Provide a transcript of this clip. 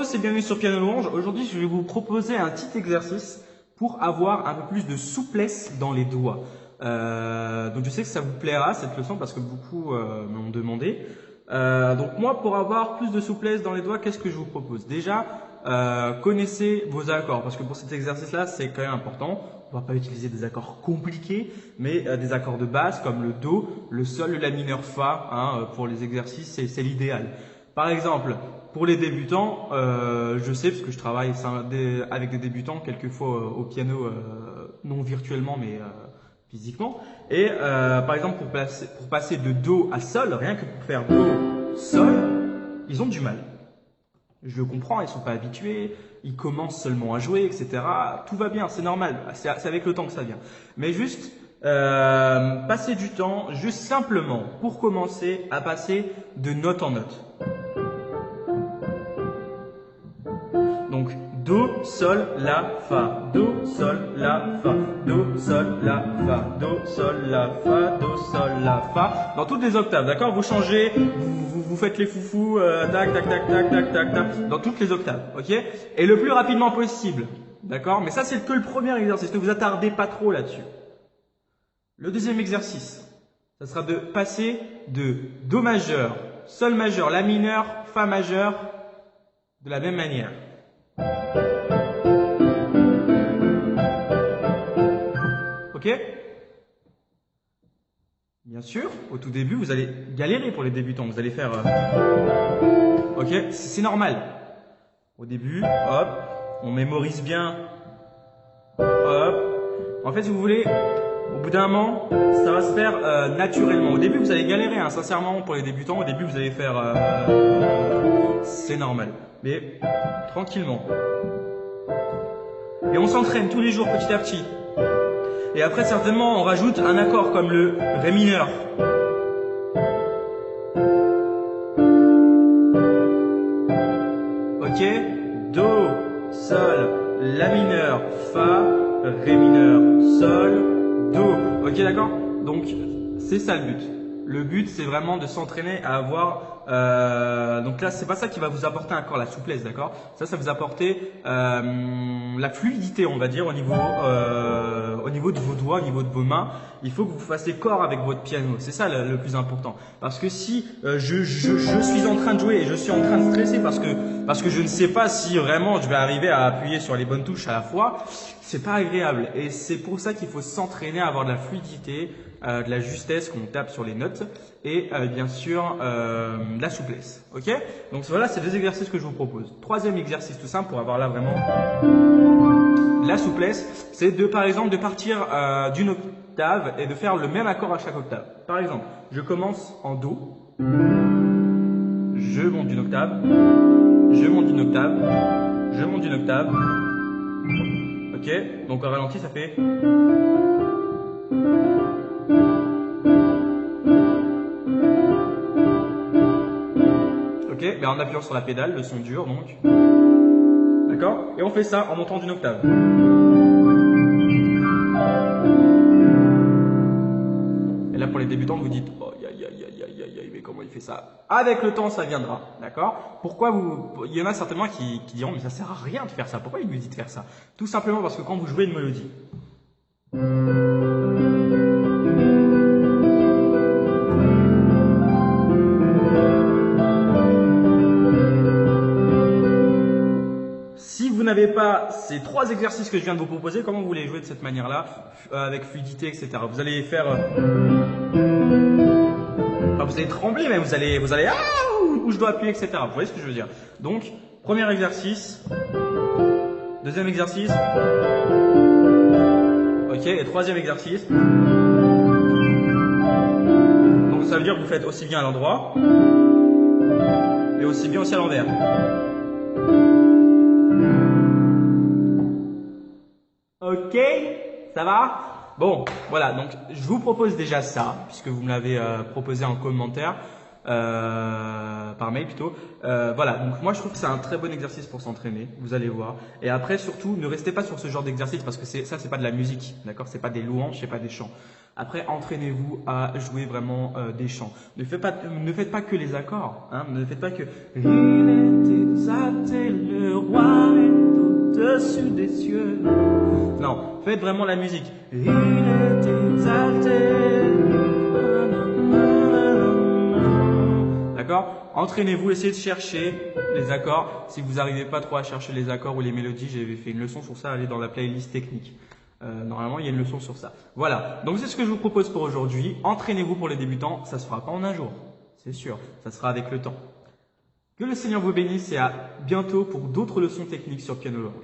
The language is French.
tous et bienvenue sur Piano Louange. Aujourd'hui, je vais vous proposer un petit exercice pour avoir un peu plus de souplesse dans les doigts. Donc je sais que ça vous plaira cette leçon parce que beaucoup m'ont demandé. Donc moi, pour avoir plus de souplesse dans les doigts, qu'est-ce que je vous propose? Déjà, connaissez vos accords parce que pour cet exercice-là, c'est quand même important. On ne va pas utiliser des accords compliqués, mais des accords de base comme le Do, le Sol, le La mineur, Fa. Pour les exercices, c'est l'idéal. Par exemple, pour les débutants, je sais parce que je travaille avec des débutants quelquefois au piano, non virtuellement mais physiquement. Et par exemple, pour passer de Do à Sol, rien que pour faire Do, Sol, ils ont du mal. Je le comprends, ils ne sont pas habitués, ils commencent seulement à jouer, etc. Tout va bien, c'est normal, c'est avec le temps que ça vient. Mais juste passer du temps, juste simplement pour commencer à passer de note en note. Donc, Do, Sol, La, Fa, Do, Sol, La, Fa, Do, Sol, La, Fa, Do, Sol, La, Fa, Do, Sol, La, Fa. Dans toutes les octaves, d'accord? Vous changez, vous faites les foufous, tac, tac, tac, tac, tac, tac, tac, dans toutes les octaves, ok? Et le plus rapidement possible, d'accord? Mais ça, c'est que le premier exercice, ne vous attardez pas trop là-dessus. Le deuxième exercice, ça sera de passer de Do majeur, Sol majeur, La mineur, Fa majeur, de la même manière. Ok? Bien sûr, au tout début, vous allez galérer pour les débutants. Vous allez faire... Ok? C'est normal. Au début, hop, on mémorise bien. Hop. En fait, si vous voulez, au bout d'un moment, ça va se faire naturellement. Au début, vous allez galérer, hein, sincèrement, pour les débutants. Au début, vous allez faire... c'est normal. Mais tranquillement. Et on s'entraîne tous les jours, petit à petit. Et après, certainement, on rajoute un accord comme le Ré mineur. Ok? Do, Sol, La mineur, Fa, Ré mineur, Sol, Do. Ok, d'accord? Donc, c'est ça le but. Le but, c'est vraiment de s'entraîner à avoir... donc là, c'est pas ça qui va vous apporter encore la souplesse, d'accord? Ça va vous apporter la fluidité, on va dire, au niveau de vos doigts, au niveau de vos mains. Il faut que vous fassiez corps avec votre piano. C'est ça le plus important. Parce que si je suis en train de jouer et je suis en train de stresser parce que je ne sais pas si vraiment je vais arriver à appuyer sur les bonnes touches à la fois, c'est pas agréable. Et c'est pour ça qu'il faut s'entraîner à avoir de la fluidité, de la justesse quand on tape sur les notes et bien sûr de la souplesse. Ok? Donc voilà, c'est deux exercices que je vous propose. Troisième exercice tout simple pour avoir là vraiment la souplesse, c'est par exemple de partir d'une octave et de faire le même accord à chaque octave. Par exemple, je commence en Do, je monte d'une octave, je monte d'une octave, je monte d'une octave. Ok? Donc au ralenti, ça fait... Ok, mais en appuyant sur la pédale, le son dur donc. D'accord? Et on fait ça en montant d'une octave. Et là pour les débutants, vous dites oh, mais comment il fait ça? Avec le temps, ça viendra. D'accord? Pourquoi il y en a certainement qui diront mais ça sert à rien de faire ça. Pourquoi il nous dit de faire ça? Tout simplement parce que quand vous jouez une mélodie, si vous n'avez pas ces trois exercices que je viens de vous proposer, comment vous voulez jouer de cette manière-là, avec fluidité, etc. Vous allez faire... Enfin, vous allez trembler même, vous allez où je dois appuyer, etc. Vous voyez ce que je veux dire? Donc, premier exercice, deuxième exercice, ok, et troisième exercice. Donc ça veut dire que vous faites aussi bien à l'endroit, mais aussi bien aussi à l'envers. Ok, ça va? Bon, voilà, donc je vous propose déjà ça, puisque vous me l'avez proposé en commentaire, par mail plutôt. Voilà, donc moi je trouve que c'est un très bon exercice pour s'entraîner, vous allez voir. Et après surtout, ne restez pas sur ce genre d'exercice parce que ça c'est pas de la musique, d'accord? C'est pas des louanges, c'est pas des chants. Après, entraînez-vous à jouer vraiment des chants. Ne faites pas que les accords, hein, ne faites pas que « Il était à telle roi est au-dessus des cieux. Non, faites vraiment la musique. Il est exalté. D'accord? Entraînez-vous, essayez de chercher les accords. Si vous n'arrivez pas trop à chercher les accords ou les mélodies, j'avais fait une leçon sur ça, allez dans la playlist technique. Normalement, il y a une leçon sur ça. Voilà, donc c'est ce que je vous propose pour aujourd'hui. Entraînez-vous pour les débutants, ça ne se fera pas en un jour, c'est sûr, ça sera avec le temps. Que le Seigneur vous bénisse et à bientôt pour d'autres leçons techniques sur Piano Lounge.